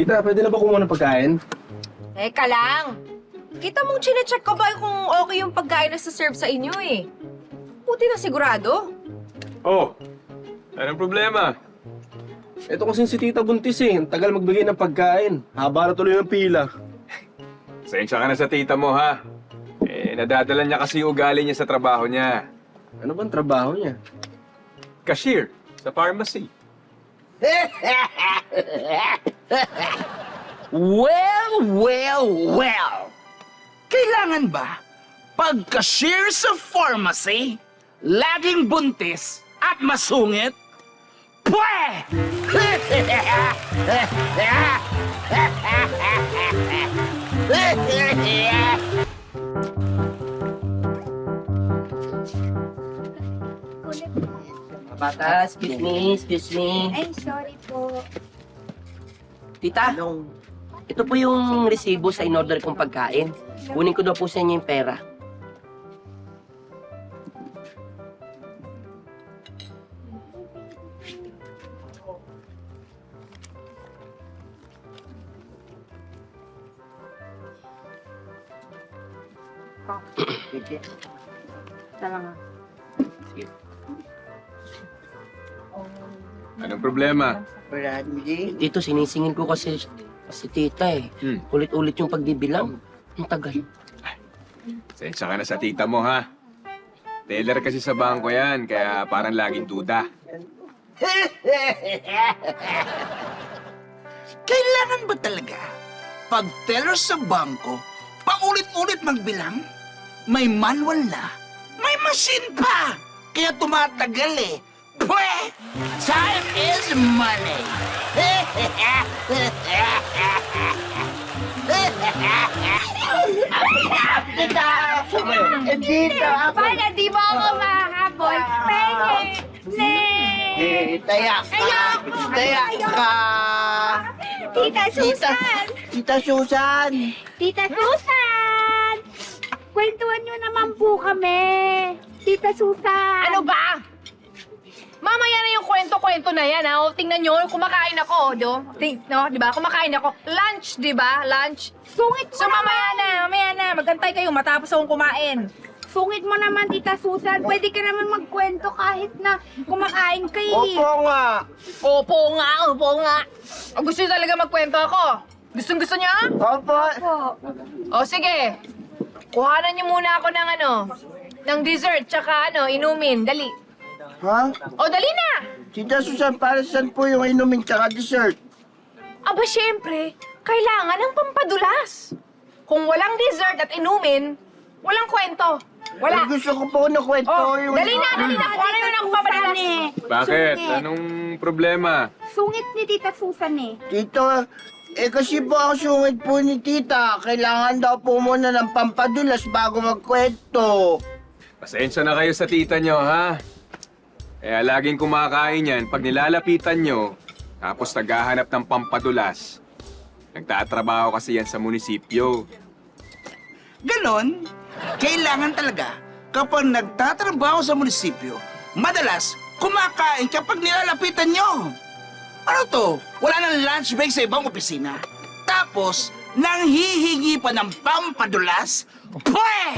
Tita, pwede na ba kumuha ng pagkain? Teka lang. Kita mong chinecheck ko ba kung okay yung pagkain na sa-serve sa inyo eh. Buti na sigurado. Oh, anong problema? Ito kasi si Tita Buntis eh. Ang tagal magbigay ng pagkain. Haba na tuloy ng pila. Sensya ka na sa tita mo, ha? Nadadala niya kasi yung ugali niya sa trabaho niya. Ano bang trabaho niya? Cashier sa pharmacy. Well. Kailangan ba pagka-share sa pharmacy, laging buntis at masungit? Pwe! Bata, excuse me. Ay, sorry po. Tita, ito po yung resibo sa in-order kong pagkain. Kunin ko daw po sa inyo yung pera. Talaga. Anong problema? Dito, sinisingin ko kasi si tita eh. Ulit-ulit yung pagbibilang. Ang tagal. Sensya ka na sa tita mo, ha? Teller kasi sa bangko yan, kaya parang laging duda. Kailangan ba talaga pag teller sa bangko, paulit-ulit magbilang? May manual na, may machine pa, kaya tumatagal eh. Pwe! Time is money! Paano, di mo ako mahabol? Pwede! Taya ka! Tita Susan! Tita Susan! Tita Susan! Kwentuhan niyo naman po kami. Tita Susan! Ano ba? Mamaya na yung kwento-kwento na yan, ha? O, tingnan nyo, kumakain ako, do. No, di ba? Kumakain ako. Lunch, di ba? Lunch. Sungit mo So, mamaya na. Magantay kayo matapos akong kumain. Sungit mo naman, Tita Susan. Pwede ka naman magkwento kahit na kumakain ka eh. Opo nga! Opo nga. O, gusto nyo talaga magkwento ako? Gusto nyo? Opo! O, sige. Kuhanan nyo muna ako ng ng dessert, tsaka inumin. Dali. Ha? O, dali na! Tita Susan, para saan po yung inumin tsaka dessert? Aba, syempre, kailangan ng pampadulas. Kung walang dessert at inumin, walang kwento. Wala. Ay, gusto ko po na kwento yung... Dali na. Kung ano yung nagpapadalas. Bakit? Anong problema? Sungit ni Tita Susan eh. Tito, kasi po ang sungit po ni Tita. Kailangan daw po muna ng pampadulas bago magkwento. Pasensya na kayo sa tita nyo, ha? Kaya laging kumakain yan pag nilalapitan nyo, tapos naghahanap ng pampadulas. Nagtatrabaho kasi yan sa munisipyo. Ganon, kailangan talaga kapag nagtatrabaho sa munisipyo, madalas kumakain kapag nilalapitan nyo. Ano to? Wala nang lunch break sa ibang opisina. Tapos, nanghihingi pa ng pampadulas? Pwe!